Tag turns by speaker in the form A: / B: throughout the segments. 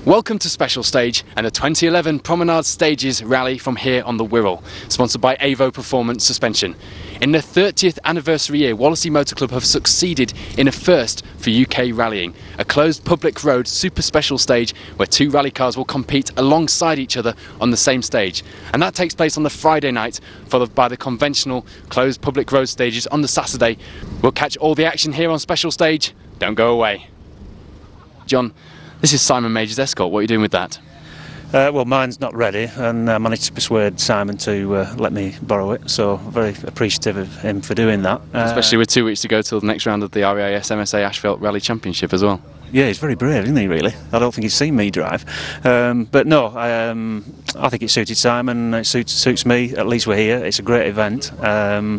A: Welcome to Special Stage and the 2011 Promenade Stages Rally from here on the Wirral, sponsored by AVO Performance Suspension. In their 30th anniversary year, Wallasey Motor Club have succeeded in a first for UK rallying, a closed public road super special stage where two rally cars will compete alongside each other on the same stage. And that takes place on the Friday night, followed by the conventional closed public road stages on the Saturday. We'll catch all the action here on Special Stage. Don't go away. John, this is Simon Major's Escort. What are you doing with that?
B: Well, mine's not ready, and I managed to persuade Simon to let me borrow it, so very appreciative of him for doing that.
A: Especially with 2 weeks to go till the next round of the RAS MSA Asphalt Rally Championship as well.
B: Yeah, he's very brave, isn't he, really? I don't think he's seen me drive. But no, I think it suited Simon, it suits me, at least we're here. It's a great event,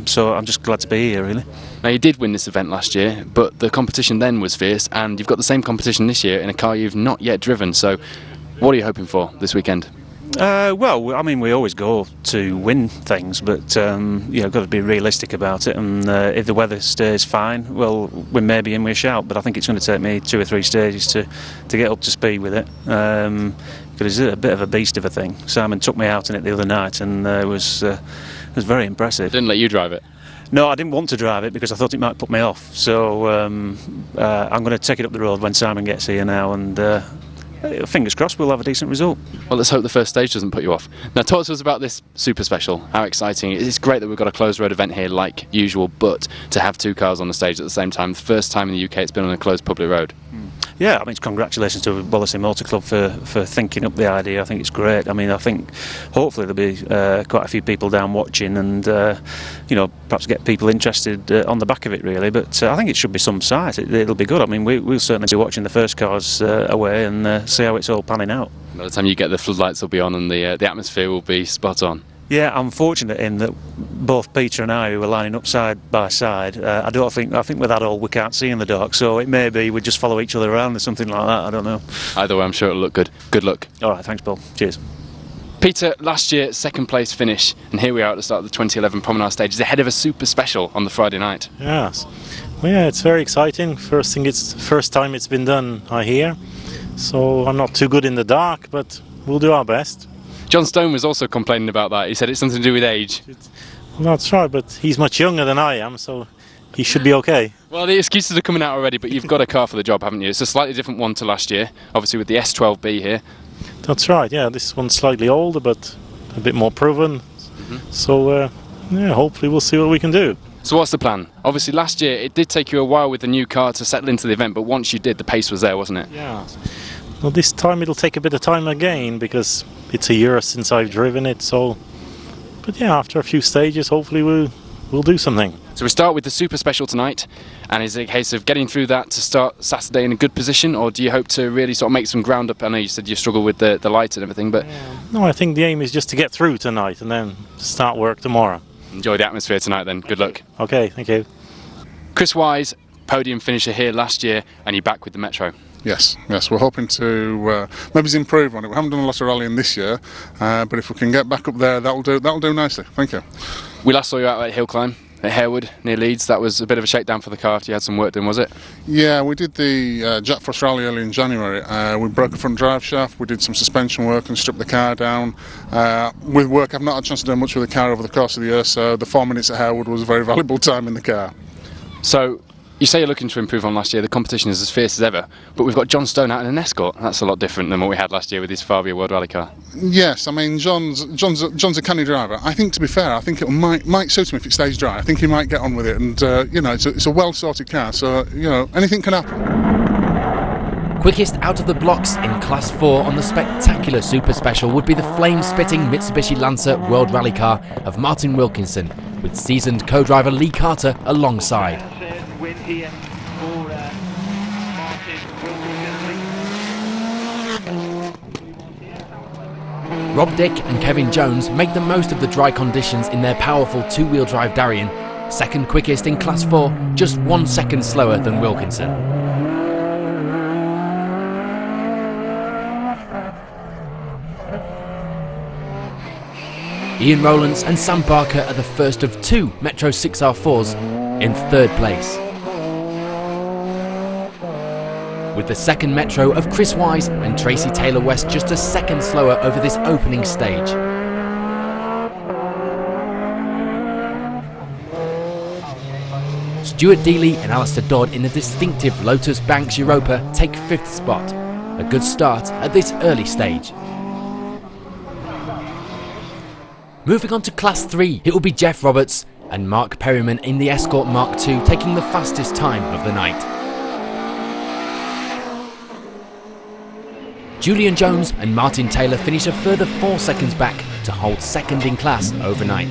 B: so I'm just glad to be here, really.
A: Now, you did win this event last year, but the competition then was fierce, and you've got the same competition this year in a car you've not yet driven, so what are you hoping for this weekend?
B: Well, I mean, we always go to win things, but got to be realistic about it. And if the weather stays fine, well, we may be in with a shout. But I think it's going to take me 2 or 3 stages to get up to speed with it. Because it's a bit of a beast of a thing. Simon took me out in it the other night, and it was very impressive.
A: Didn't let you drive it?
B: No, I didn't want to drive it because I thought it might put me off. So I'm going to take it up the road when Simon gets here now, and fingers crossed we'll have a decent result.
A: Well, let's hope the first stage doesn't put you off. Now, talk to us about this super special. How exciting. It's great that we've got a closed road event here like usual, but to have 2 cars on the stage at the same time, the first time in the UK it's been on a closed public road.
B: Yeah, I mean, congratulations to Wallasey Motor Club for thinking up the idea. I think it's great. I mean, I think hopefully there'll be quite a few people down watching, and perhaps get people interested on the back of it, really. But I think it should be some sight. It'll be good. I mean, we'll certainly be watching the first cars away and see how it's all panning out.
A: By the time you get the floodlights will be on and the atmosphere will be spot on.
B: Yeah, I'm fortunate in that both Peter and I, who were lining up side by side, I think with that all we can't see in the dark, so it may be we just follow each other around or something like that. I don't know.
A: Either way, I'm sure it'll look good. Good luck.
B: All right, thanks, Paul. Cheers.
A: Peter, last year, second place finish, and here we are at the start of the 2011 Promenade Stages, ahead of a super special on the Friday night.
C: Yes. Well, yeah, it's very exciting. First time it's been done, I hear. So I'm not too good in the dark, but we'll do our best.
A: John Stone was also complaining about that. He said it's something to do with age.
C: Well, that's right, but he's much younger than I am, so he should be okay.
A: Well, the excuses are coming out already, but you've got a car for the job, haven't you? It's a slightly different one to last year, obviously with the S12B here.
C: That's right, yeah. This one's slightly older, but a bit more proven. So, hopefully we'll see what we can do.
A: So what's the plan? Obviously last year it did take you a while with the new car to settle into the event, but once you did, the pace was there, wasn't it?
C: Yeah. Well, this time it'll take a bit of time again because it's a year since I've driven it. So, but yeah, after a few stages, hopefully we'll do something.
A: So we start with the super special tonight, and is it a case of getting through that to start Saturday in a good position, or do you hope to really sort of make some ground up? I know you said you struggle with the light and everything, but
C: no, I think the aim is just to get through tonight and then start work tomorrow.
A: Enjoy the atmosphere tonight then. Good luck.
C: Okay, thank you.
A: Chris Wise, podium finisher here last year, and you're back with the Metro.
D: Yes, we're hoping to maybe improve on it. We haven't done a lot of rallying this year, but if we can get back up there, that'll do nicely. Thank you.
A: We last saw you out at Hill Climb at Harewood near Leeds. That was a bit of a shakedown for the car after you had some work done, was it?
D: Yeah, we did the Jack Frost Rally early in January. We broke a front drive shaft, we did some suspension work and stripped the car down. With work, I've not had a chance to do much with the car over the course of the year, so the 4 minutes at Harewood was a very valuable time in the car.
A: So, you say you're looking to improve on last year. The competition is as fierce as ever, but we've got John Stone out in an Escort. That's a lot different than what we had last year with his Fabia World Rally car. Yes,
D: I mean John's a canny driver. I think, to be fair, I think it might suit him if it stays dry. I think he might get on with it, and it's a well sorted car, so anything can happen.
E: Quickest out of the blocks in Class 4 on the spectacular Super Special would be the flame-spitting Mitsubishi Lancer World Rally car of Martin Wilkinson, with seasoned co-driver Lee Carter alongside. Rob Dick and Kevin Jones make the most of the dry conditions in their powerful 2-wheel drive Darien, second quickest in Class 4, just 1 second slower than Wilkinson. Ian Rowlands and Sam Barker are the first of 2 Metro 6R4s in 3rd place. with the second Metro of Chris Wise and Tracy Taylor-West just a second slower over this opening stage. Stuart Dealey and Alistair Dodd in the distinctive Lotus Banks Europa take 5th spot. A good start at this early stage. Moving on to Class 3, it will be Jeff Roberts and Mark Perryman in the Escort Mark II taking the fastest time of the night. Julian Jones and Martin Taylor finish a further 4 seconds back to hold second in class overnight.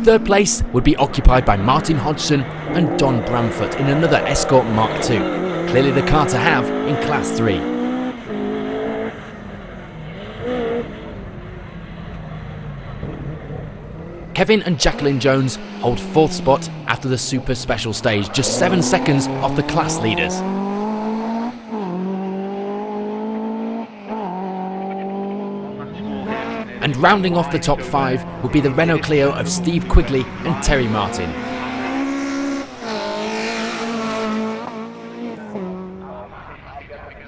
E: Third place would be occupied by Martin Hodgson and Don Bramford in another Escort Mark II. Clearly the car to have in Class 3. Kevin and Jacqueline Jones hold 4th spot after the Super Special stage, just 7 seconds off the class leaders. And rounding off the top 5 will be the Renault Clio of Steve Quigley and Terry Martin.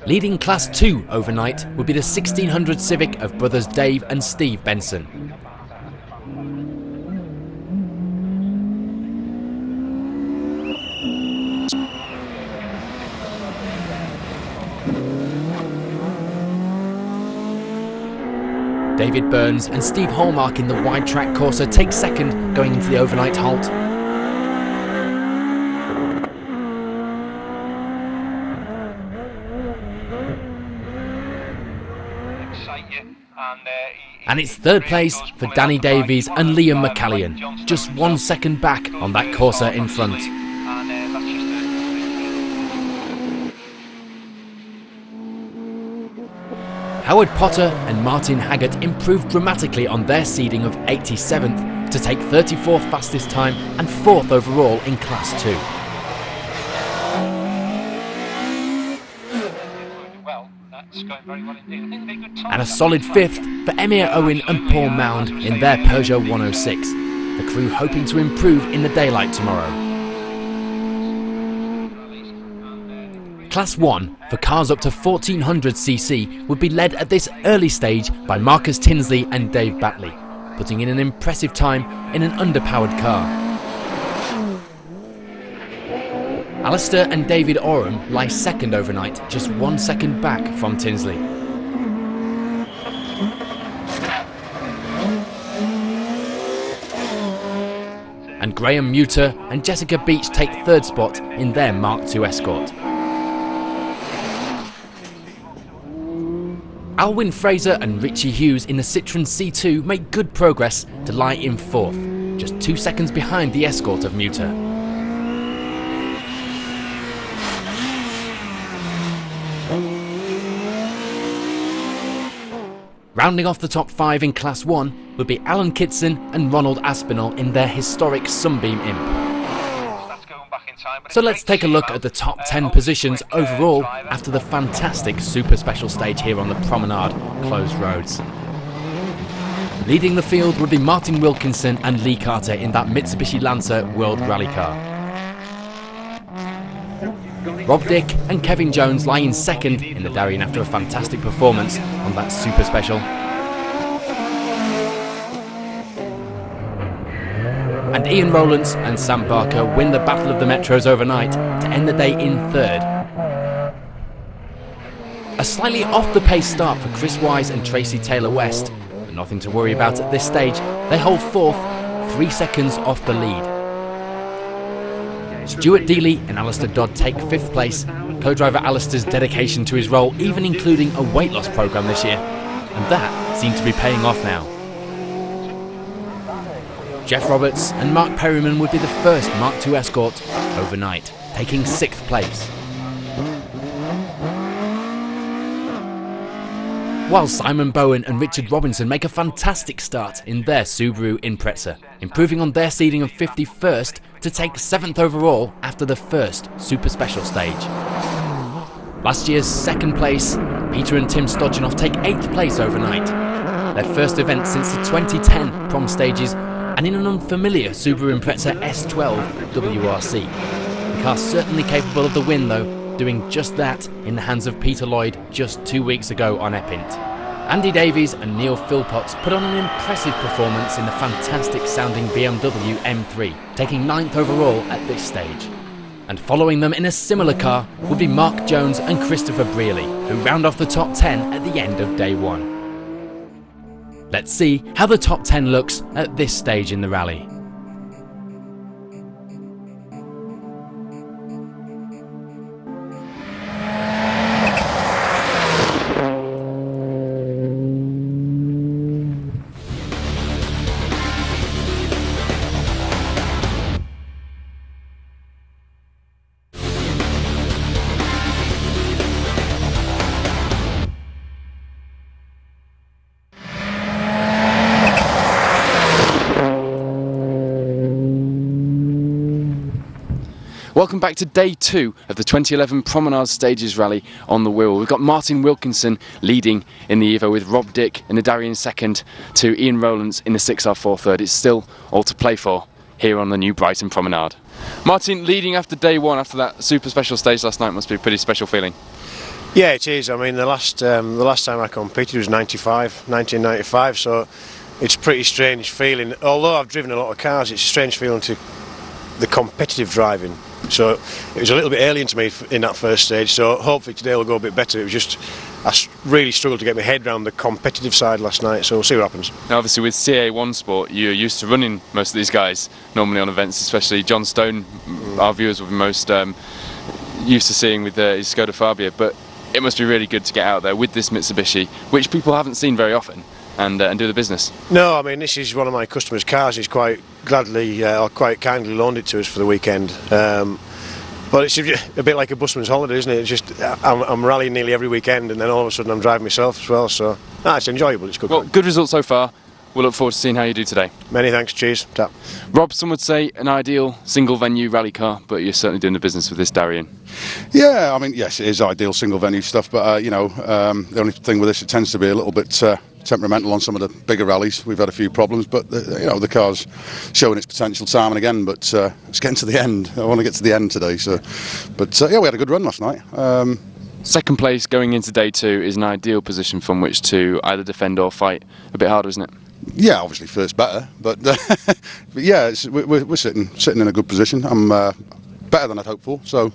E: Leading Class 2 overnight will be the 1600 Civic of brothers Dave and Steve Benson. David Burns and Steve Hallmark in the wide track Corsa take second going into the overnight halt. And it's third place for Danny Davies and Liam McCallion, just 1 second back on that Corsa in front. Howard Potter and Martin Haggart improved dramatically on their seeding of 87th to take 34th fastest time and 4th overall in Class 2. And a solid 5th for Emir Owen and Paul Mound in their Peugeot 106, the crew hoping to improve in the daylight tomorrow. Class 1, for cars up to 1400cc, would be led at this early stage by Marcus Tinsley and Dave Batley, putting in an impressive time in an underpowered car. Alistair and David Oram lie second overnight, just 1 second back from Tinsley. And Graham Muter and Jessica Beach take third spot in their Mark II Escort. Alwyn Fraser and Richie Hughes in the Citroën C2 make good progress to lie in 4th, just 2 seconds behind the Escort of Muter. Rounding off the top 5 in Class 1 would be Alan Kitson and Ronald Aspinall in their historic Sunbeam Imp. So let's take a look at the top 10 positions overall after the fantastic Super Special stage here on the Promenade closed roads. Leading the field would be Martin Wilkinson and Lee Carter in that Mitsubishi Lancer World Rally car. Rob Dick and Kevin Jones lie in second in the Darien after a fantastic performance on that Super Special. And Ian Rowlands and Sam Barker win the Battle of the Metros overnight to end the day in third. A slightly off-the-pace start for Chris Wise and Tracy Taylor-West, but nothing to worry about at this stage. They hold 4th, 3 seconds off the lead. Stuart Dealey and Alistair Dodd take 5th place, co-driver Alistair's dedication to his role even including a weight loss programme this year, and that seemed to be paying off now. Jeff Roberts and Mark Perryman would be the first Mark II Escort overnight, taking 6th place. While Simon Bowen and Richard Robinson make a fantastic start in their Subaru Impreza, improving on their seeding of 51st to take 7th overall after the first Super Special stage. Last year's 2nd place, Peter and Tim Stodgenoff take 8th place overnight. Their first event since the 2010 prom stages and in an unfamiliar Subaru Impreza S12 WRC. The car's certainly capable of the win though, doing just that in the hands of Peter Lloyd just 2 weeks ago on Eppint. Andy Davies and Neil Philpotts put on an impressive performance in the fantastic sounding BMW M3, taking 9th overall at this stage. And following them in a similar car would be Mark Jones and Christopher Brearley, who round off the top 10 at the end of day 1. Let's see how the top 10 looks at this stage in the rally.
A: Welcome back to day 2 of the 2011 Promenade Stages Rally on the Wirral. We've got Martin Wilkinson leading in the EVO with Rob Dick in the Darien second to Ian Rowlands in the 6R4 third. It's still all to play for here on the new Brighton Promenade. Martin, leading after day 1 after that super special stage last night must be a pretty special feeling.
F: Yeah, it is. I mean, the last time I competed was 1995, so it's a pretty strange feeling. Although I've driven a lot of cars, it's a strange feeling to the competitive driving. So it was a little bit alien to me in that first stage, so hopefully today will go a bit better. It was just, I really struggled to get my head around the competitive side last night, so we'll see what happens.
A: Now obviously with CA1 Sport, you're used to running most of these guys normally on events, especially John Stone, our viewers will be most used to seeing with his Skoda Fabia, but it must be really good to get out there with this Mitsubishi, which people haven't seen very often, and do the business. No,
F: I mean, this is one of my customers' cars. He's quite gladly or quite kindly loaned it to us for the weekend. But it's a bit like a busman's holiday, isn't it? It's just I'm rallying nearly every weekend, and then all of a sudden I'm driving myself as well. So it's enjoyable. It's good.
A: Well, good results so far. We'll look forward to seeing how you do today.
F: Many thanks. Cheers. Tap.
A: Rob, some would say an ideal single venue rally car, but you're certainly doing the business with this Darien.
G: Yeah, I mean, yes, it is ideal single venue stuff, but the only thing with this, it tends to be a little bit temperamental on some of the bigger rallies. We've had a few problems, but the car's showing its potential time and again, but it's getting to the end. I want to get to the end today, but we had a good run last night.
A: Second place going into day 2 is an ideal position from which to either defend or fight. A bit harder, isn't it?
G: Yeah, obviously first better, but yeah, we're sitting in a good position. I'm better than I'd hoped for, so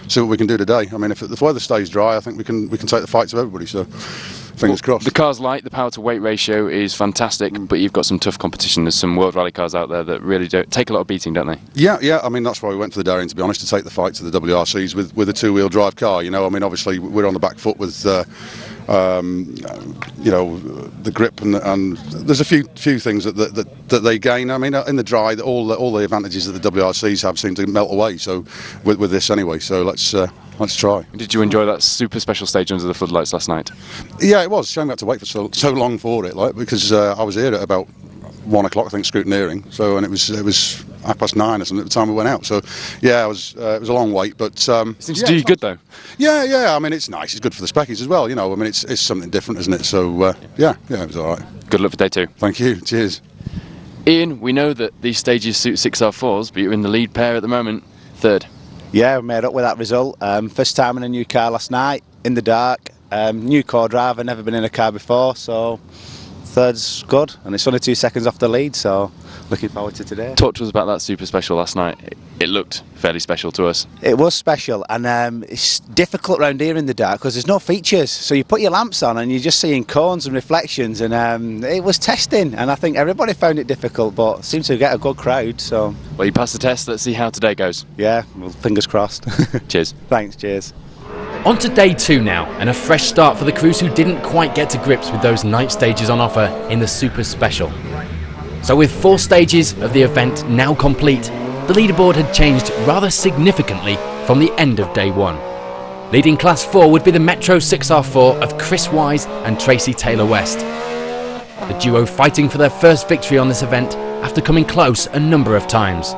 G: see what we can do today. I mean, if the weather stays dry, I think we can take the fight to everybody. So fingers crossed. The
A: car's light, the power to weight ratio is fantastic, but you've got some tough competition. There's some World Rally cars out there that really take a lot of beating, don't they? Yeah.
G: I mean, that's why we went for the Darien, to be honest, to take the fight to the WRCs with a two-wheel drive car. I mean, obviously we're on the back foot with the grip and there's a few things that they gain. I mean, in the dry, all the advantages that the WRCs have seem to melt away. So with this anyway, so let's try.
A: Did you enjoy that super special stage under the floodlights last night?
G: Yeah, it was. Shame we had to wait for so long for it, because I was here at about 1 o'clock, I think, scrutineering. So, and it was 9:30 or something at the time we went out. So, yeah, it was a long wait, but
A: it seems to do you good though.
G: Yeah. I mean, it's nice. It's good for the speckies as well. I mean, it's something different, isn't it? So, yeah, it was all right.
A: Good luck for day 2.
G: Thank you. Cheers.
A: Ian, we know that these stages suit 6R4s, but you're in the lead pair at the moment, third.
H: Yeah, we made up with that result. First time in a new car last night, in the dark. New car driver, never been in a car before, so third's good. And it's only 2 seconds off the lead, so looking forward to today.
A: Talk to us about that super special last night. It looked fairly special to us.
H: It was special, and it's difficult around here in the dark because there's no features. So you put your lamps on and you're just seeing cones and reflections, and it was testing, and I think everybody found it difficult, but seems to get a good crowd. So
A: well, you passed the test. Let's see how today goes.
H: Yeah, well, fingers crossed.
A: Cheers.
H: Thanks, cheers.
E: On to day 2 now, and a fresh start for the crews who didn't quite get to grips with those night stages on offer in the Super Special. So with 4 stages of the event now complete, the leaderboard had changed rather significantly from the end of day 1. Leading Class 4 would be the Metro 6R4 of Chris Wise and Tracy Taylor-West. The duo fighting for their first victory on this event after coming close a number of times.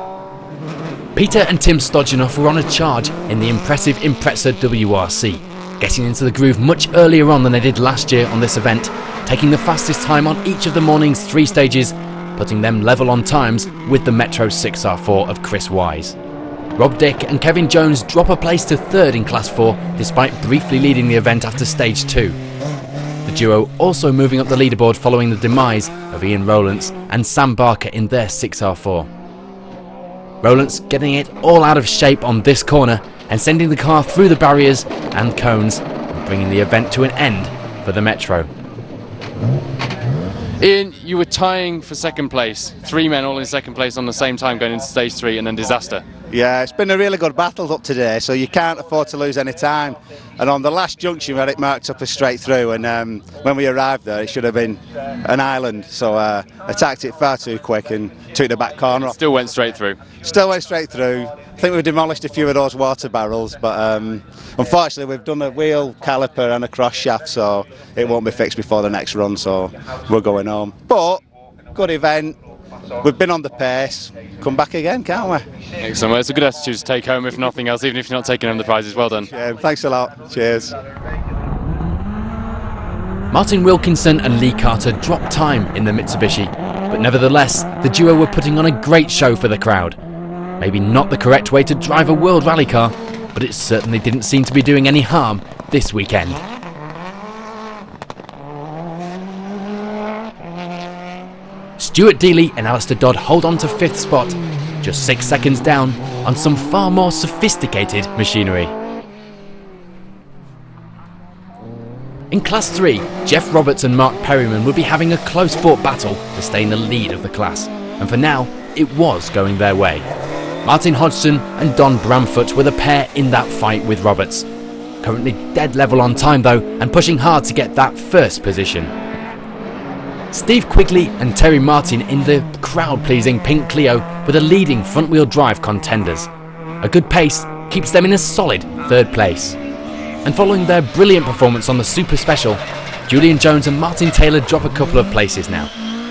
E: Peter and Tim Stodgenoff were on a charge in the impressive Impreza WRC, getting into the groove much earlier on than they did last year on this event, taking the fastest time on each of the morning's 3 stages putting them level on times with the Metro 6R4 of Chris Wise. Rob Dick and Kevin Jones drop a place to third in Class 4 despite briefly leading the event after Stage 2. The duo also moving up the leaderboard following the demise of Ian Rowlands and Sam Barker in their 6R4. Rowlands getting it all out of shape on this corner and sending the car through the barriers and cones and bringing the event to an end for the Metro.
A: Ian, you were tying for second place. 3 men all in second place on the same time going into Stage 3 and then disaster.
H: Yeah, it's been a really good battle up today, so you can't afford to lose any time. And on the last junction we had it marked up as straight through, and when we arrived there it should have been an island, so attacked it far too quick and took the back corner off.
A: Still went straight through.
H: Still went straight through. I think we've demolished a few of those water barrels, but unfortunately we've done a wheel caliper and a cross shaft, so it won't be fixed before the next run, so we're going home. But good event. We've been on the pace. Come back again, can't we?
A: Excellent. Well, it's a good attitude to take home, if nothing else, even if you're not taking home the prizes. Well done.
H: Yeah, thanks a lot. Cheers.
E: Martin Wilkinson and Lee Carter dropped time in the Mitsubishi, but nevertheless, the duo were putting on a great show for the crowd. Maybe not the correct way to drive a world rally car, but it certainly didn't seem to be doing any harm this weekend. Stuart Dealey and Alistair Dodd hold on to 5th spot, just 6 seconds down on some far more sophisticated machinery. In Class 3, Jeff Roberts and Mark Perryman would be having a close-fought battle to stay in the lead of the class, and for now, it was going their way. Martin Hodgson and Don Bramfoot were the pair in that fight with Roberts. Currently dead level on time though, and pushing hard to get that first position. Steve Quigley and Terry Martin in the crowd-pleasing pink Clio were the leading front-wheel drive contenders. A good pace keeps them in a solid 3rd place. And following their brilliant performance on the Super Special, Julian Jones and Martin Taylor drop a couple of places now.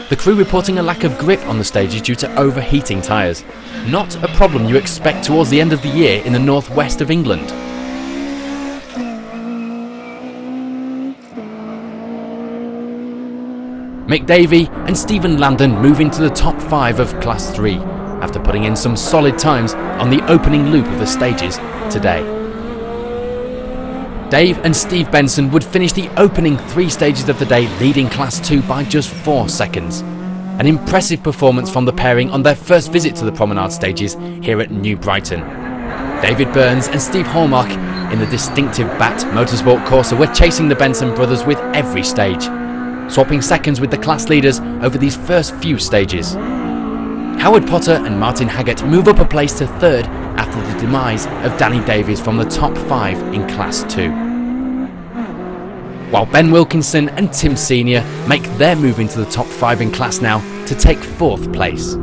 E: The crew reporting a lack of grip on the stages due to overheating tyres. Not a problem you expect towards the end of the year in the northwest of England. Mick Davey and Stephen Landon move into the top 5 of Class 3 after putting in some solid times on the opening loop of the stages today. Dave and Steve Benson would finish the opening 3 stages of the day leading Class 2 by just 4 seconds. An impressive performance from the pairing on their first visit to the Promenade stages here at New Brighton. David Burns and Steve Hallmark in the distinctive BAT Motorsport Corsa were chasing the Benson brothers with every stage, swapping seconds with the class leaders over these first few stages. Howard Potter and Martin Haggart move up a place to 3rd after the demise of Danny Davies from the top 5 in Class 2. While Ben Wilkinson and Tim Senior make their move into the top 5 in class now to take 4th place.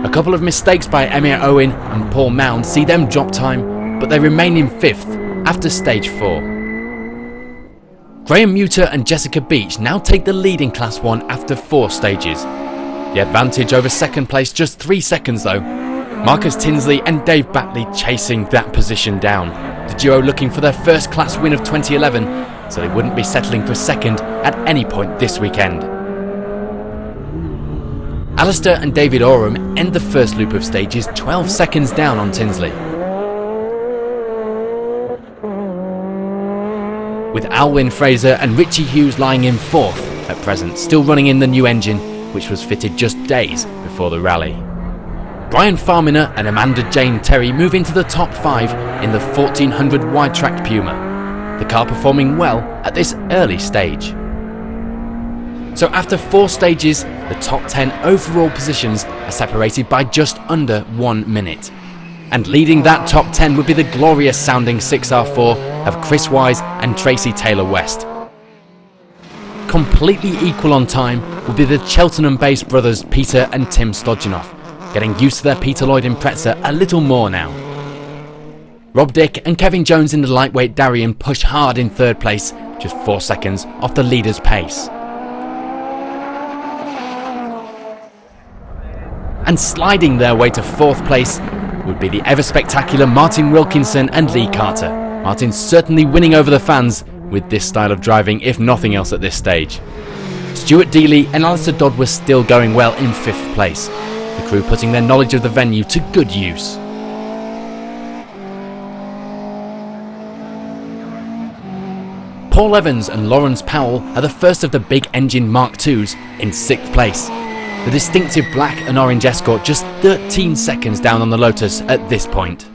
E: A couple of mistakes by Emir Owen and Paul Mound see them drop time, but they remain in 5th after stage 4. Graham Muter and Jessica Beach now take the lead in Class 1 after 4 stages. The advantage over 2nd place just 3 seconds though. Marcus Tinsley and Dave Batley chasing that position down. The duo looking for their first class win of 2011, so they wouldn't be settling for 2nd at any point this weekend. Alistair and David Oram end the first loop of stages 12 seconds down on Tinsley. With Alwyn Fraser and Richie Hughes lying in 4th at present, still running in the new engine, which was fitted just days before the rally. Brian Farminer and Amanda Jane Terry move into the top 5 in the 1400 wide-tracked Puma, the car performing well at this early stage. So after 4 stages, the top 10 overall positions are separated by just under 1 minute. And leading that top 10 would be the glorious sounding 6R4 of Chris Wise and Tracy Taylor-West. Completely equal on time would be the Cheltenham-based brothers Peter and Tim Stodgenoff, getting used to their Peter Lloyd Impreza a little more now. Rob Dick and Kevin Jones in the lightweight Darien push hard in 3rd place, just 4 seconds off the leader's pace. And sliding their way to 4th place would be the ever-spectacular Martin Wilkinson and Lee Carter. Martin certainly winning over the fans with this style of driving, if nothing else at this stage. Stuart Dealey and Alistair Dodd were still going well in 5th place, the crew putting their knowledge of the venue to good use. Paul Evans and Lawrence Powell are the first of the big engine Mark IIs in 6th place. The distinctive black and orange Escort just 13 seconds down on the Lotus at this point.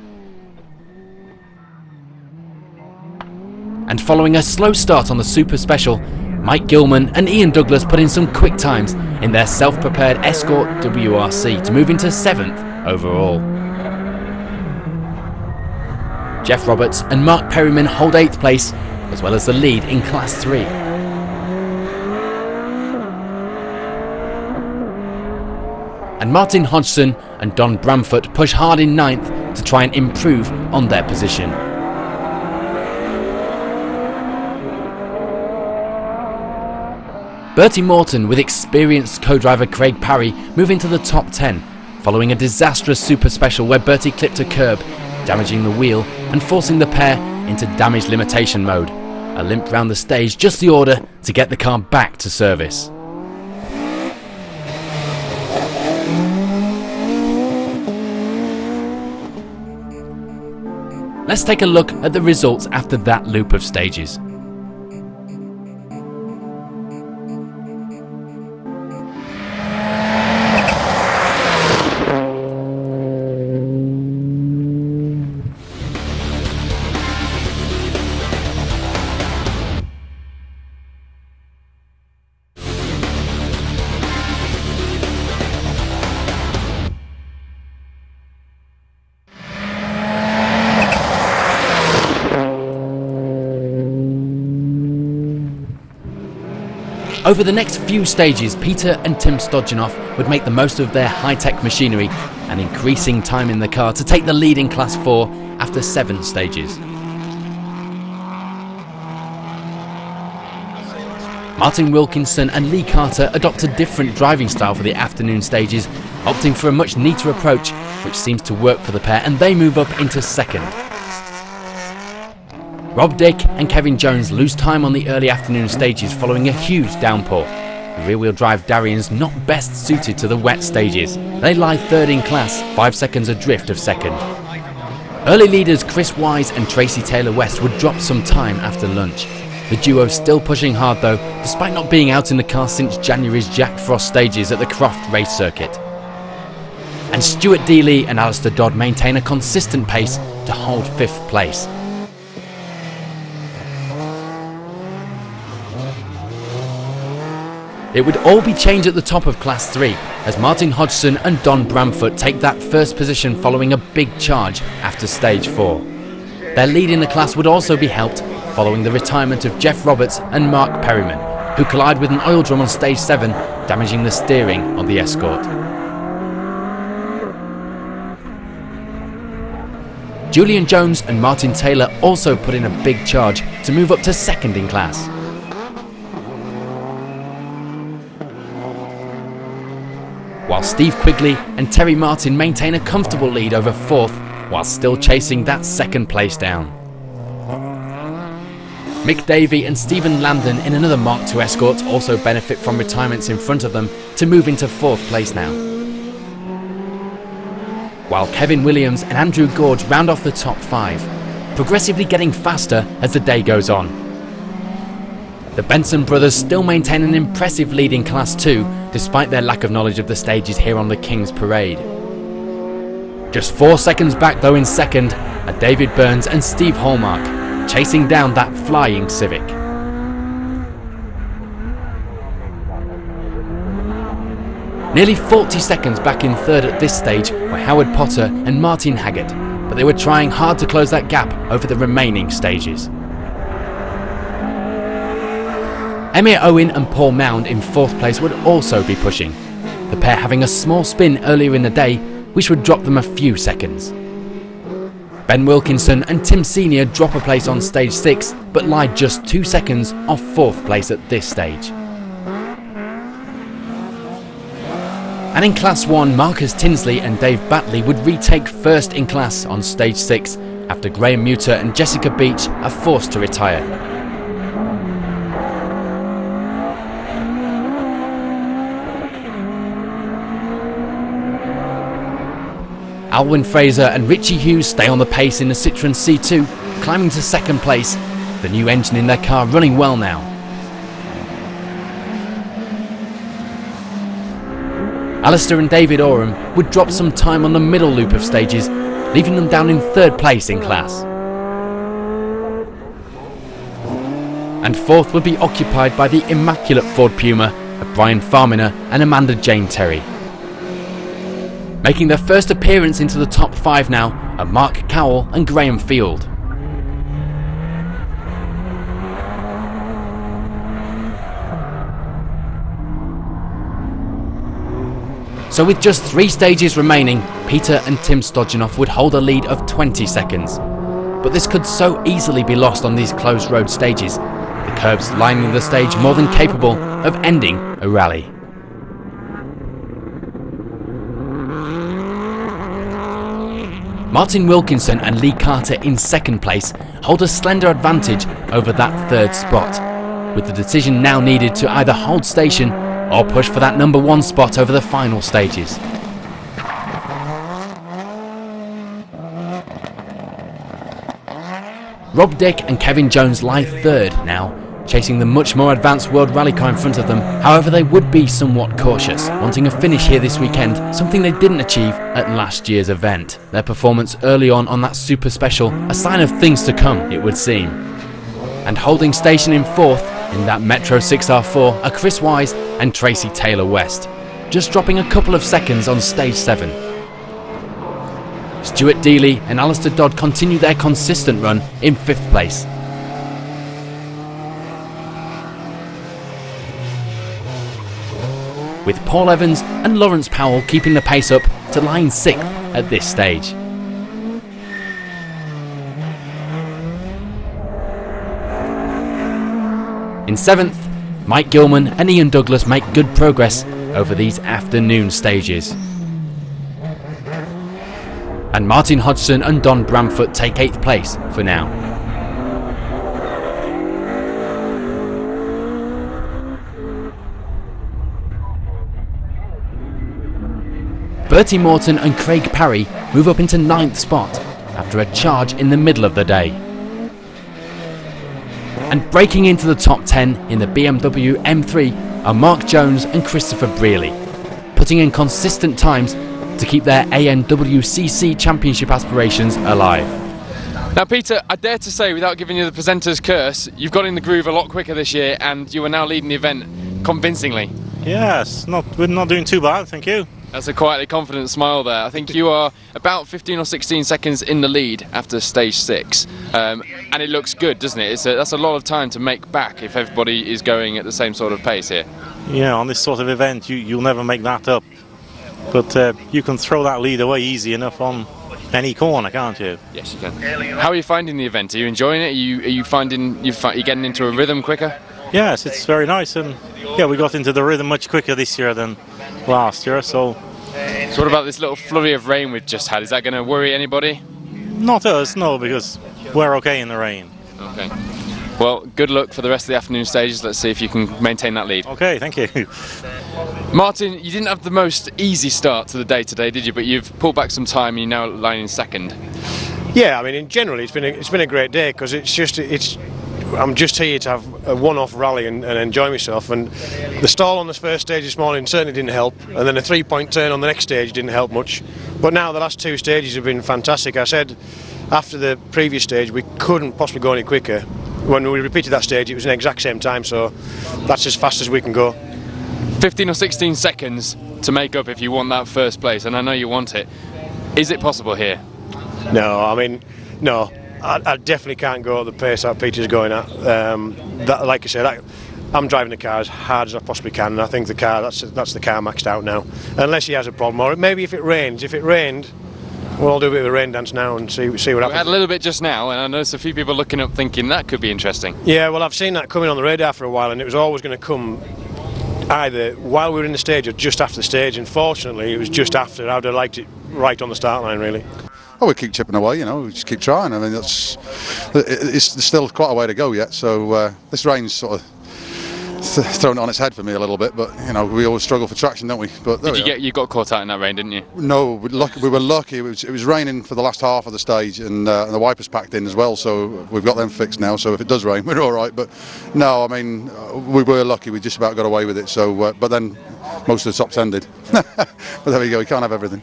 E: And following a slow start on the Super Special, Mike Gilman and Ian Douglas put in some quick times in their self-prepared Escort WRC to move into 7th overall. Jeff Roberts and Mark Perryman hold 8th place, as well as the lead in Class 3. And Martin Hodgson and Don Bramford push hard in 9th to try and improve on their position. Bertie Morton with experienced co-driver Craig Parry move into the top 10, following a disastrous Super Special where Bertie clipped a curb, damaging the wheel and forcing the pair into damage limitation mode. A limp round the stage, just the order to get the car back to service. Let's take a look at the results after that loop of stages. Over the next few stages, Peter and Tim Stodgenoff would make the most of their high-tech machinery and increasing time in the car to take the lead in Class 4 after 7 stages. Martin Wilkinson and Lee Carter adopt a different driving style for the afternoon stages, opting for a much neater approach, which seems to work for the pair, and they move up into 2nd. Rob Dick and Kevin Jones lose time on the early afternoon stages following a huge downpour. The rear-wheel drive Darrians not best suited to the wet stages. They lie 3rd in class, 5 seconds adrift of 2nd. Early leaders Chris Wise and Tracy Taylor-West would drop some time after lunch. The duo still pushing hard though, despite not being out in the car since January's Jack Frost stages at the Croft race circuit. And Stuart Dealey and Alistair Dodd maintain a consistent pace to hold 5th place. It would all be changed at the top of Class 3 as Martin Hodgson and Don Bramford take that 1st position following a big charge after stage 4. Their lead in the class would also be helped following the retirement of Jeff Roberts and Mark Perryman, who collide with an oil drum on stage 7, damaging the steering on the Escort. Julian Jones and Martin Taylor also put in a big charge to move up to 2nd in class. While Steve Quigley and Terry Martin maintain a comfortable lead over 4th, while still chasing that 2nd place down. Mick Davey and Stephen Landon in another Mark II Escort also benefit from retirements in front of them to move into 4th place now. While Kevin Williams and Andrew Gorge round off the top 5, progressively getting faster as the day goes on. The Benson brothers still maintain an impressive lead in Class 2 despite their lack of knowledge of the stages here on the King's Parade. Just 4 seconds back though in 2nd are David Burns and Steve Hallmark, chasing down that flying Civic. Nearly 40 seconds back in 3rd at this stage were Howard Potter and Martin Haggett, but they were trying hard to close that gap over the remaining stages. Emir Owen and Paul Mound in 4th place would also be pushing, the pair having a small spin earlier in the day which would drop them a few seconds. Ben Wilkinson and Tim Senior drop a place on stage 6 but lie just 2 seconds off 4th place at this stage. And in Class 1, Marcus Tinsley and Dave Batley would retake 1st in class on stage 6 after Graham Muter and Jessica Beach are forced to retire. Alwyn Fraser and Richie Hughes stay on the pace in the Citroën C2, climbing to second place, the new engine in their car running well now. Alistair and David Oram would drop some time on the middle loop of stages, leaving them down in third place in class. And fourth would be occupied by the immaculate Ford Puma of Brian Farminer and Amanda Jane Terry. Making their first appearance into the top 5 now are Mark Cowell and Graham Field. So with just 3 stages remaining, Peter and Tim Stodgenoff would hold a lead of 20 seconds. But this could so easily be lost on these closed road stages, the curbs lining the stage more than capable of ending a rally. Martin Wilkinson and Lee Carter in second place hold a slender advantage over that third spot, with the decision now needed to either hold station or push for that number 1 spot over the final stages. Rob Dick and Kevin Jones lie third now, chasing the much more advanced World Rally car in front of them. However, they would be somewhat cautious, wanting a finish here this weekend, something they didn't achieve at last year's event. Their performance early on that Super Special, a sign of things to come, it would seem. And holding station in fourth in that Metro 6R4 are Chris Wise and Tracy Taylor West, just dropping a couple of seconds on stage 7. Stuart Dealey and Alistair Dodd continue their consistent run in 5th place. With Paul Evans and Lawrence Powell keeping the pace up to line 6th at this stage. In 7th, Mike Gilman and Ian Douglas make good progress over these afternoon stages. And Martin Hodgson and Don Bramfoot take 8th place for now. Bertie Morton and Craig Parry move up into 9th spot after a charge in the middle of the day. And breaking into the top 10 in the BMW M3 are Mark Jones and Christopher Brearley, putting in consistent times to keep their ANWCC Championship aspirations alive.
A: Now Peter, I dare to say, without giving you the presenter's curse, you've got in the groove a lot quicker this year and you are now leading the event convincingly.
C: Yes, we're not doing too bad, thank you.
A: That's a quietly confident smile there. I think you are about 15 or 16 seconds in the lead after stage 6, and it looks good, doesn't it? That's a lot of time to make back if everybody is going at the same sort of pace here.
C: Yeah, on this sort of event you'll never make that up, but you can throw that lead away easy enough on any corner, can't you?
A: Yes, you can. How are you finding the event? Are you enjoying it? Are you finding you're getting into a rhythm quicker?
C: Yes, it's very nice, and yeah, we got into the rhythm much quicker this year than last year. So
A: what about this little flurry of rain we've just had? Is that going to worry anybody?
C: Not us, no, because we're okay in the rain.
A: Okay. Well, good luck for the rest of the afternoon stages. Let's see if you can maintain that lead.
C: Okay, thank you.
A: Martin, you didn't have the most easy start to the day today, did you? But you've pulled back some time and you're now lying in 2nd.
F: Yeah, I mean, in general, it's been a great day because I'm just here to have a one-off rally and enjoy myself, and the stall on the first stage this morning certainly didn't help, and then a 3-point turn on the next stage didn't help much. But now the last 2 stages have been fantastic. I said after the previous stage we couldn't possibly go any quicker. When we repeated that stage it was an exact same time, so that's as fast as we can go.
A: 15 or 16 seconds to make up if you want that first place, and I know you want it. Is it possible here?
F: No, I mean, no. I definitely can't go at the pace that Peter's going at. Like I said, I'm driving the car as hard as I possibly can, and I think the car that's the car maxed out now. Unless he has a problem, or maybe if it rains. If it rained, we'll all do a bit of a rain dance now and see what happens.
A: We had a little bit just now, and I noticed a few people looking up thinking that could be interesting.
F: Yeah, well, I've seen that coming on the radar for a while, and it was always going to come either while we were in the stage or just after the stage. And fortunately, it was just after. I would have liked it right on the start line, really.
G: Oh, we keep chipping away, we just keep trying. I mean, it's still quite a way to go yet, so this rain's sort of thrown it on its head for me a little bit, but you know, we always struggle for traction, don't we? But
A: You got caught out in that rain, didn't you?
G: No, we were lucky. It was raining for the last half of the stage, and the wipers packed in as well, so we've got them fixed now. So if it does rain, we're all right. But no, I mean, we were lucky. We just about got away with it. So, but then most of the tops ended. But there we go. We can't have everything.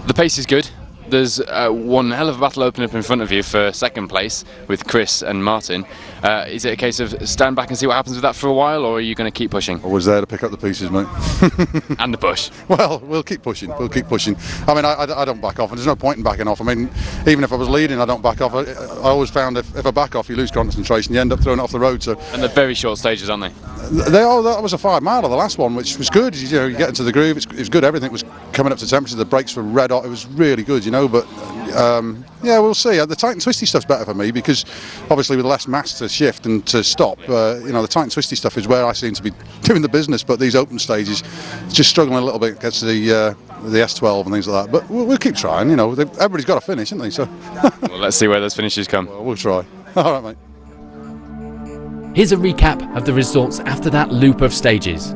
A: The pace is good. There's one hell of a battle opening up in front of you for second place with Chris and Martin. Is it a case of stand back and see what happens with that for a while, or are you going to keep pushing?
G: Always there to pick up the pieces, mate.
A: And the bush.
G: Well, we'll keep pushing. We'll keep pushing. I mean, I don't back off, and there's no point in backing off. I mean, even if I was leading, I don't back off. I always found if I back off, you lose concentration. You end up throwing it off the road. So.
A: And they're very short stages, aren't they?
G: That was a 5 mile of the last one, which was good. You know, you get into the groove. It was good. Everything was coming up to temperature. The brakes were red hot. It was really good, you know. But yeah, we'll see. The tight and twisty stuff's better for me because obviously with less mass to shift and to stop, you know, the tight and twisty stuff is where I seem to be doing the business. But these open stages, just struggling a little bit against the S12 and things like that. But we'll keep trying. You know, everybody's got to finish, haven't they? So
A: well, let's see where those finishes come.
G: Well, we'll try. All right, mate.
E: Here's a recap of the results after that loop of stages.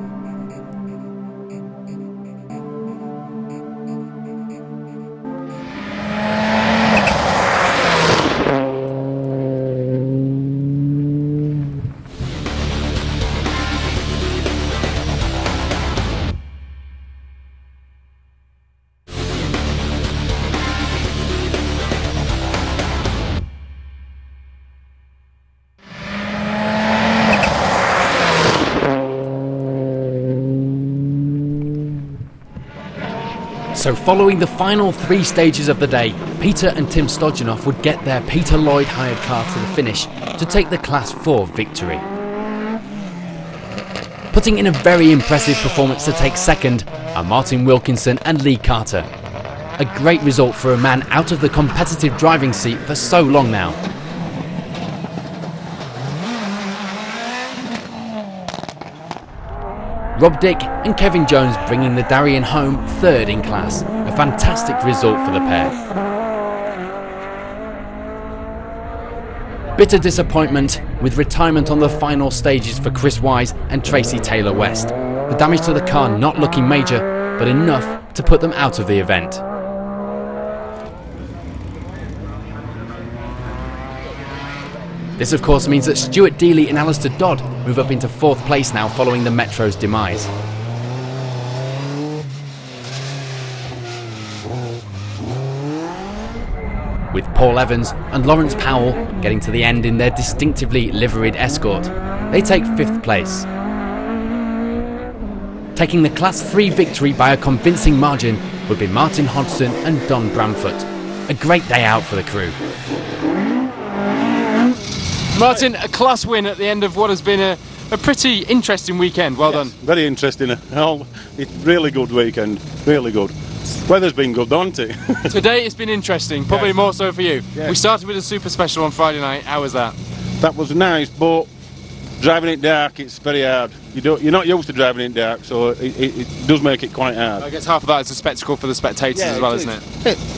E: So following the final 3 stages of the day, Peter and Tim Stodjanoff would get their Peter Lloyd hired car to the finish to take the Class 4 victory. Putting in a very impressive performance to take second are Martin Wilkinson and Lee Carter. A great result for a man out of the competitive driving seat for so long now. Rob Dick and Kevin Jones bringing the Darien home 3rd in class, a fantastic result for the pair. Bitter disappointment with retirement on the final stages for Chris Wise and Tracy Taylor West. The damage to the car not looking major, but enough to put them out of the event. This of course means that Stuart Dealey and Alistair Dodd move up into 4th place now following the Metro's demise. With Paul Evans and Lawrence Powell getting to the end in their distinctively liveried Escort, they take 5th place. Taking the Class 3 victory by a convincing margin would be Martin Hodgson and Don Bramford. A great day out for the crew.
A: Martin, a class win at the end of what has been a pretty interesting weekend. Well done.
I: Very interesting. It's really good weekend. Really good. Weather's been good, hasn't it?
A: Today it's been interesting, probably
I: Yes.
A: more so for you.
I: Yes.
A: We started with a super special on Friday night. How was that?
I: That was nice, but driving it dark, it's very hard. You're not used to driving it dark, so it does make it quite hard.
A: I guess half of that is a spectacle for the spectators as well, isn't it?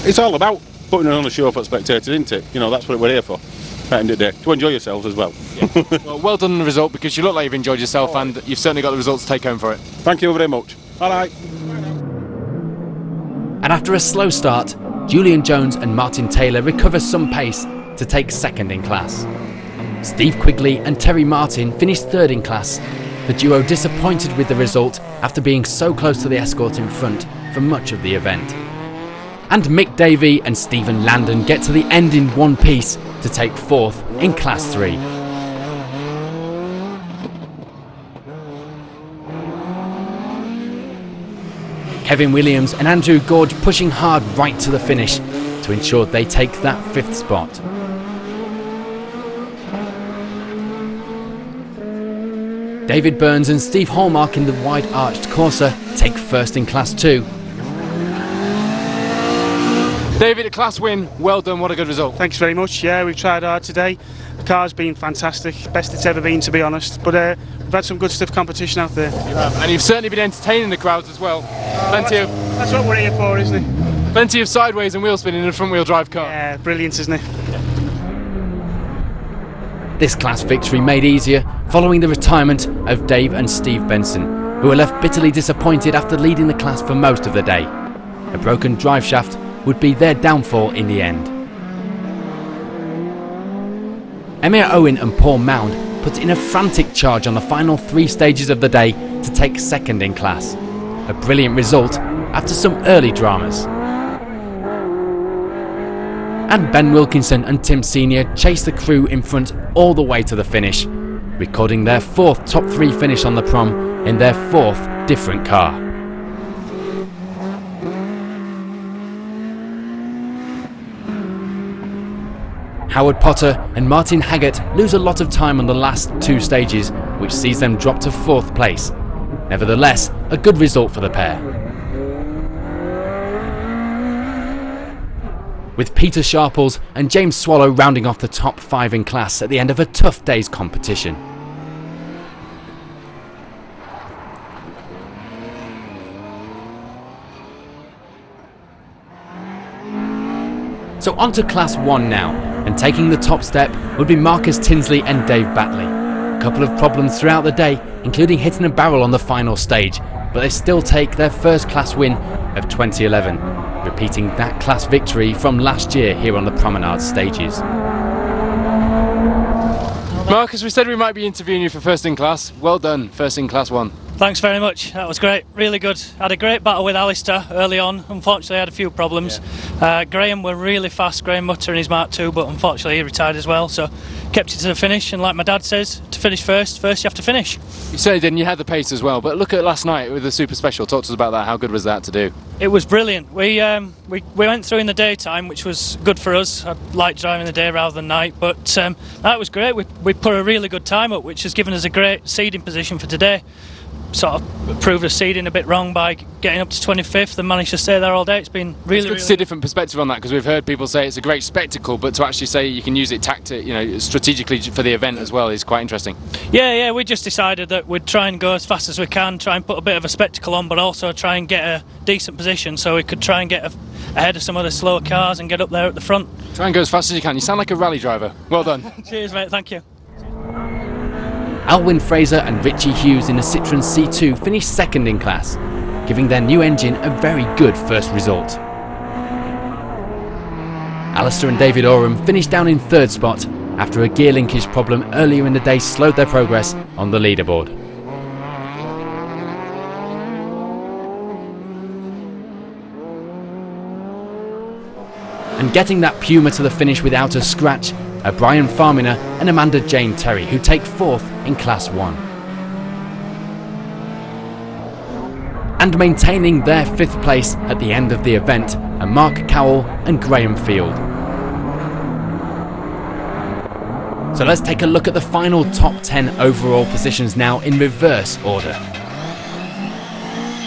I: It's all about putting on a show for spectators, isn't it? You know, that's what we're here for. At the end of the day, to enjoy yourselves as well.
A: Well done on the result, because you look like you've enjoyed yourself and you've certainly got the results to take home for it.
I: Thank you very much. All right.
E: And after a slow start, Julian Jones and Martin Taylor recover some pace to take 2nd in class. Steve Quigley and Terry Martin finished 3rd in class, the duo disappointed with the result after being so close to the Escort in front for much of the event. And Mick Davey and Stephen Landon get to the end in one piece to take 4th in Class 3. Kevin Williams and Andrew Gorge pushing hard right to the finish to ensure they take that 5th spot. David Burns and Steve Hallmark in the wide arched Corsa take 1st in Class 2.
A: David, a class win. Well done. What a good result.
J: Thanks very much. Yeah, we've tried hard today. The car's been fantastic. Best it's ever been, to be honest. But we've had some good stiff competition out there.
A: And you've certainly been entertaining the crowds as well.
J: That's what we're here for, isn't it?
A: Plenty of sideways and wheel spin in a front wheel drive car.
J: Yeah, brilliant, isn't it?
E: This class victory made easier following the retirement of Dave and Steve Benson, who were left bitterly disappointed after leading the class for most of the day. A broken drive shaft would be their downfall in the end. Emir Owen and Paul Mound put in a frantic charge on the final 3 stages of the day to take second in class. A brilliant result after some early dramas. And Ben Wilkinson and Tim Senior chased the crew in front all the way to the finish, recording their 4th top 3 finish on the prom in their 4th different car. Howard Potter and Martin Haggart lose a lot of time on the last 2 stages, which sees them drop to 4th place. Nevertheless, a good result for the pair. With Peter Sharples and James Swallow rounding off the top 5 in class at the end of a tough day's competition. So on to Class 1 now, and taking the top step would be Marcus Tinsley and Dave Batley. A couple of problems throughout the day, including hitting a barrel on the final stage, but they still take their first class win of 2011, repeating that class victory from last year here on the Promenade stages.
A: Marcus, we said we might be interviewing you for first in class. Well done, first in class 1.
K: Thanks very much, that was great, really good. Had a great battle with Alistair early on, unfortunately I had a few problems. Graham were really fast, Graham Mutter in his Mark II, but unfortunately he retired as well, so kept it to the finish, and like my dad says, to finish first you have to finish.
A: You certainly did, and you had the pace as well, but look at last night with the Super Special. Talk to us about that. How good was that to do?
K: It was brilliant. We went through in the daytime, which was good for us. I like driving the day rather than night, but that was great. We put a really good time up, which has given us a great seeding position for today. Sort of proved the seeding a bit wrong by getting up to 25th and managed to stay there all day. It's been really
A: good to see a different perspective on that, because we've heard people say it's a great spectacle, but to actually say you can use it strategically for the event as well is quite interesting.
K: Yeah, we just decided that we'd try and go as fast as we can, try and put a bit of a spectacle on, but also try and get a decent position so we could try and get ahead of some of the slower cars and get up there at the front.
A: Try and go as fast as you can. You sound like a rally driver. Well done.
K: Cheers mate, thank you.
E: Alwyn Fraser and Richie Hughes in a Citroen C2 finished second in class, giving their new engine a very good first result. Alistair and David Oram finished down in 3rd spot after a gear linkage problem earlier in the day slowed their progress on the leaderboard. And getting that Puma to the finish without a scratch are Brian Farminer and Amanda Jane Terry, who take 4th in Class 1. And maintaining their 5th place at the end of the event are Mark Cowell and Graham Field. So let's take a look at the final top 10 overall positions now in reverse order.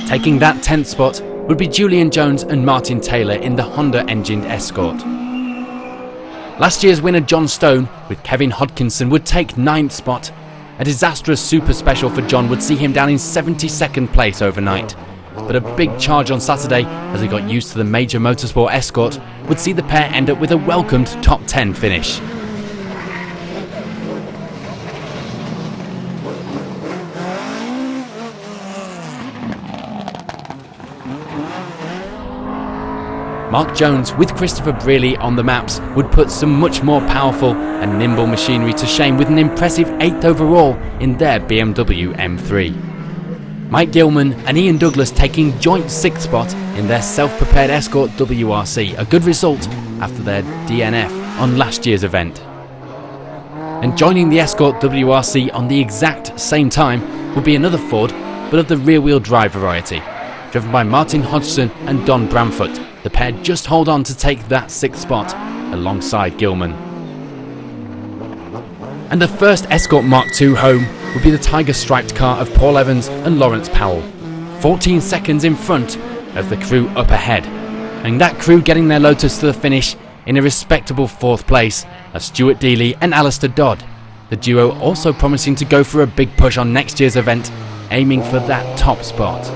E: Taking that 10th spot would be Julian Jones and Martin Taylor in the Honda-engined Escort. Last year's winner John Stone with Kevin Hodkinson would take 9th spot. A disastrous Super Special for John would see him down in 72nd place overnight. But a big charge on Saturday, as he got used to the major motorsport Escort, would see the pair end up with a welcomed top 10 finish. Mark Jones, with Christopher Brearley on the maps, would put some much more powerful and nimble machinery to shame with an impressive 8th overall in their BMW M3. Mike Gilman and Ian Douglas taking joint 6th spot in their self-prepared Escort WRC, a good result after their DNF on last year's event. And joining the Escort WRC on the exact same time would be another Ford, but of the rear-wheel drive variety, driven by Martin Hodgson and Don Bramfoot. The pair just hold on to take that 6th spot alongside Gilman. And the first Escort Mark II home would be the Tiger striped car of Paul Evans and Lawrence Powell, 14 seconds in front of the crew up ahead. And that crew getting their Lotus to the finish in a respectable 4th place are Stuart Dealey and Alistair Dodd. The duo also promising to go for a big push on next year's event, aiming for that top spot.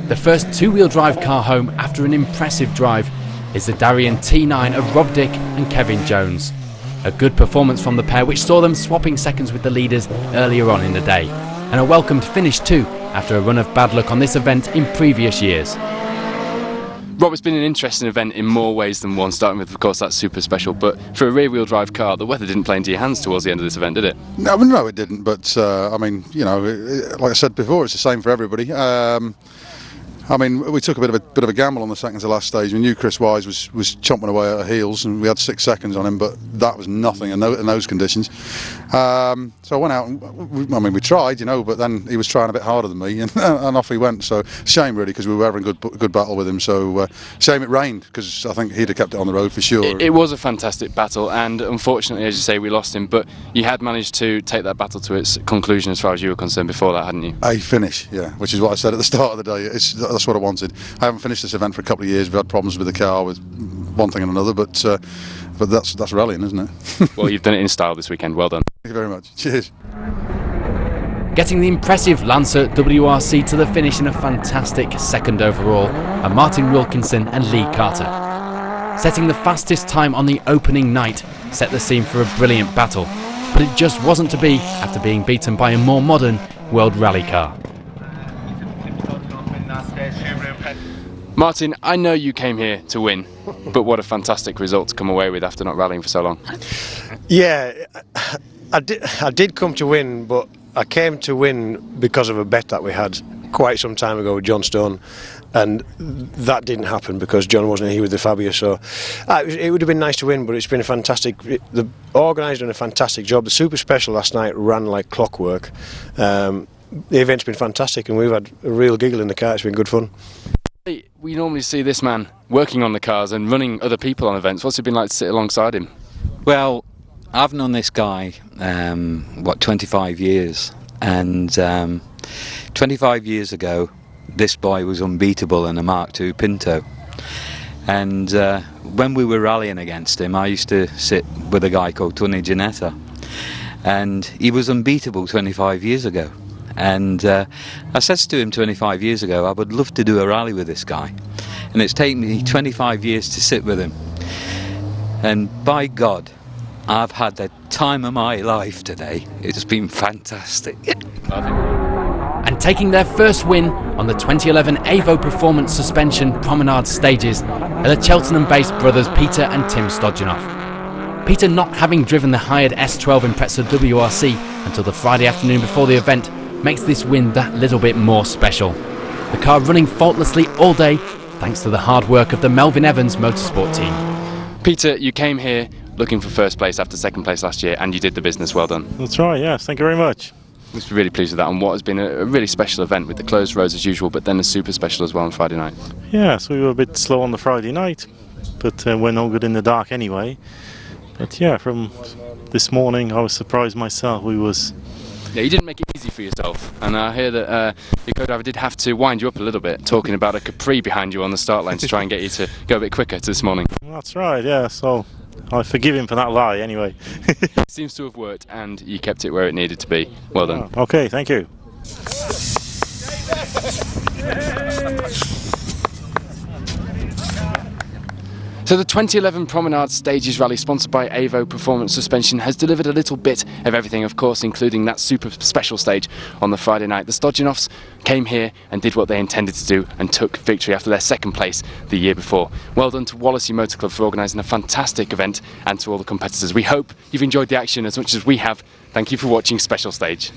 E: The first 2-wheel drive car home after an impressive drive is the Darien T9 of Rob Dick and Kevin Jones. A good performance from the pair which saw them swapping seconds with the leaders earlier on in the day, and a welcomed finish too after a run of bad luck on this event in previous years.
A: Rob, it's been an interesting event in more ways than one, starting with, of course, that super special, but for a rear-wheel drive car, the weather didn't play into your hands towards the end of this event, did it?
G: No, it didn't, but I mean, you know, like I said before, it's the same for everybody. I mean, we took a bit of a gamble on the second to last stage. We knew Chris Wise was chomping away at our heels, and we had 6 seconds on him, but that was nothing in those conditions. So I went out, and we tried, you know, but then he was trying a bit harder than me, and off he went. So shame really, because we were having a good battle with him. So shame it rained, because I think he'd have kept it on the road for sure.
A: It was a fantastic battle, and unfortunately, as you say, we lost him. But you had managed to take that battle to its conclusion, as far as you were concerned, before that, hadn't you?
G: A finish, yeah, which is what I said at the start of the day. That's what I wanted. I haven't finished this event for a couple of years. We've had problems with the car, with one thing and another, but that's rallying, isn't it?
A: Well, you've done it in style this weekend. Well done.
G: Thank you very much. Cheers.
E: Getting the impressive Lancer WRC to the finish in a fantastic second overall are Martin Wilkinson and Lee Carter. Setting the fastest time on the opening night set the scene for a brilliant battle, but it just wasn't to be after being beaten by a more modern World Rally car.
A: Martin, I know you came here to win, but what a fantastic result to come away with after not rallying for so long.
F: Yeah, I did come to win, but I came to win because of a bet that we had quite some time ago with John Stone, and that didn't happen because John wasn't here with the Fabia. So it would have been nice to win, but it's been a fantastic. The organisers done a fantastic job. The Super Special last night ran like clockwork. The event's been fantastic, and we've had a real giggle in the car. It's been good fun.
A: We normally see this man working on the cars and running other people on events. What's it been like to sit alongside him?
L: Well, I've known this guy, 25 years, and 25 years ago this boy was unbeatable in a Mark II Pinto, and when we were rallying against him, I used to sit with a guy called Tony Ginetta, and he was unbeatable 25 years ago. And I said to him 25 years ago, I would love to do a rally with this guy, and it's taken me 25 years to sit with him, and by God, I've had the time of my life today. It's been fantastic.
E: And taking their first win on the 2011 AVO Performance Suspension Promenade stages are the Cheltenham-based brothers Peter and Tim Stodjanoff. Peter, not having driven the hired S12 Impreza WRC until the Friday afternoon before the event, makes this win that little bit more special. The car running faultlessly all day thanks to the hard work of the Melvin Evans motorsport team.
A: Peter, you came here looking for first place after second place last year, and you did the business. Well done.
C: That's right, yes, thank you very much.
A: Must be really pleased with that, and what has been a really special event with the closed roads as usual, but then a super special as well on Friday night.
C: Yeah, so we were a bit slow on the Friday night, but we're no good in the dark anyway. But yeah, from this morning I was surprised myself.
A: Yeah, you didn't make it easy for yourself, and I hear that your co-driver did have to wind you up a little bit, talking about a Capri behind you on the start line to try and get you to go a bit quicker to this morning.
C: That's right, yeah, so I forgive him for that lie anyway.
A: Seems to have worked, and you kept it where it needed to be. Well done.
C: Okay, thank you.
A: So the 2011 Promenade Stages Rally, sponsored by AVO Performance Suspension, has delivered a little bit of everything, of course, including that super special stage on the Friday night. The Stodjanoffs came here and did what they intended to do and took victory after their second place the year before. Well done to Wallasey Motor Club for organising a fantastic event, and to all the competitors. We hope you've enjoyed the action as much as we have. Thank you for watching Special Stage.